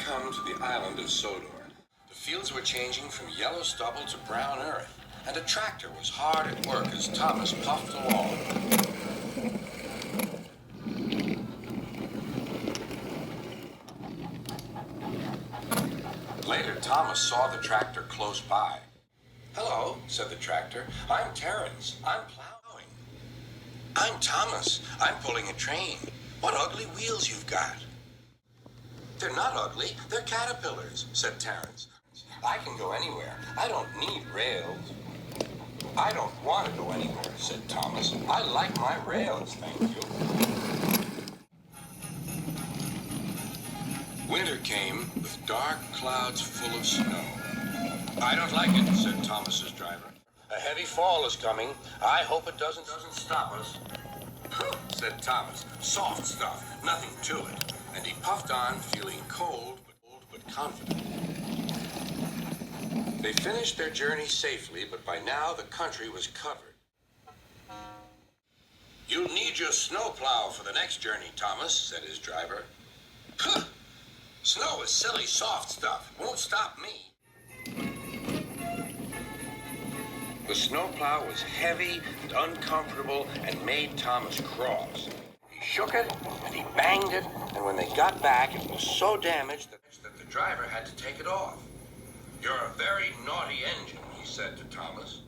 come to the island of Sodor. The fields were changing from yellow stubble to brown earth, and a tractor was hard at work as Thomas puffed along. Later, Thomas saw the tractor close by. "Hello," said the tractor. "I'm Terence. I'm plowing." "I'm Thomas. I'm pulling a train. What ugly wheels you've got." "They're not ugly. They're caterpillars," said Terence. "I can go anywhere. I don't need rails." "I don't want to go anywhere," said Thomas. "I like my rails, thank you." Winter came with dark clouds full of snow. "I don't like it," said Thomas's driver. "A heavy fall is coming. I hope it doesn't stop us." Said Thomas. "Soft stuff, nothing to it." And he puffed on, feeling cold but confident. They finished their journey safely, but by now the country was covered. "You'll need your snow-plow for the next journey, Thomas," said his driver. "Huh! Snow is silly, soft stuff. Won't stop me." The snowplow was heavy and uncomfortable and made Thomas cross. He shook it and he banged it, and when they got back, it was so damaged that the driver had to take it off. "You're a very naughty engine," he said to Thomas.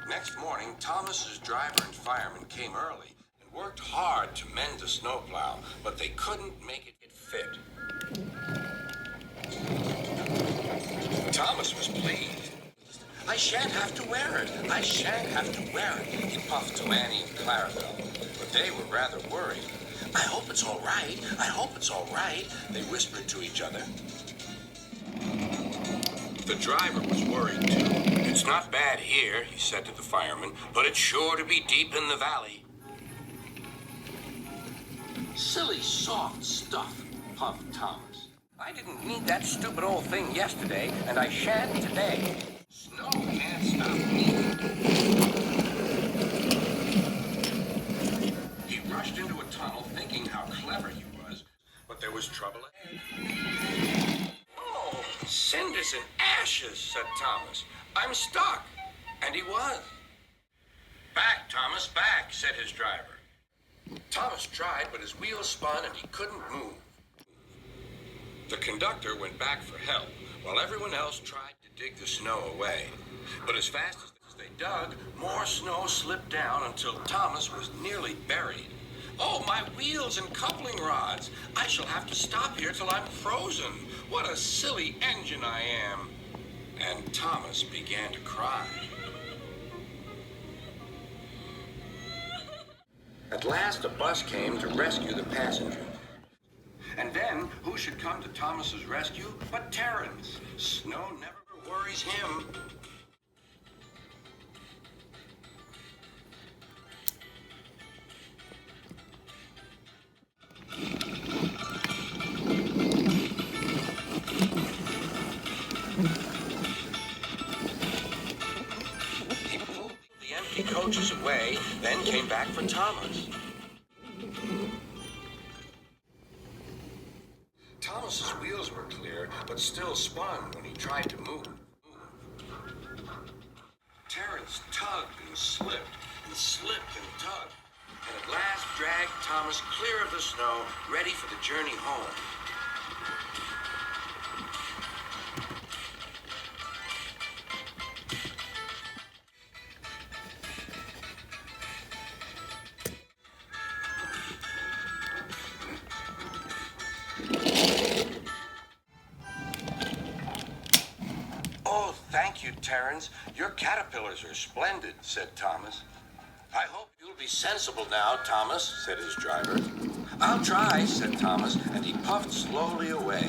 Next morning, Thomas's driver and fireman came early and worked hard to mend the snowplow, but they couldn't make it fit. Thomas was pleased. "I shan't have to wear it. I shan't have to wear it," he puffed to Annie and Clarabelle, but they were rather worried. "I hope it's all right. I hope it's all right," they whispered to each other. The driver was worried too. "It's not bad here," he said to the fireman, "but it's sure to be deep in the valley." "Silly soft stuff," puffed Thomas. "I didn't need that stupid old thing yesterday, and I shan't today. Snow can't stop me." He rushed into a tunnel thinking how clever he was, but there was trouble ahead. "Oh, cinders and ashes," said Thomas. "I'm stuck." And he was. "Back, Thomas, back," said his driver. Thomas tried, but his wheels spun and he couldn't move. The conductor went back for help, while everyone else tried to dig the snow away. But as fast as they dug, more snow slipped down until Thomas was nearly buried. "Oh, my wheels and coupling rods! I shall have to stop here till I'm frozen. What a silly engine I am!" And Thomas began to cry. At last, a bus came to rescue the passengers. And then, who should come to Thomas's rescue but Terence? Snow never worries him. He pulled the empty coaches away, then came back for Thomas. Thomas's wheels were clear, but still spun when he tried to move. Terence tugged and slipped and tugged, and at last dragged Thomas clear of the snow, ready for the journey home. "Oh, thank you, Terence. Your caterpillars are splendid," said Thomas. "I hope you'll be sensible now, Thomas," said his driver. "I'll try," said Thomas, and he puffed slowly away.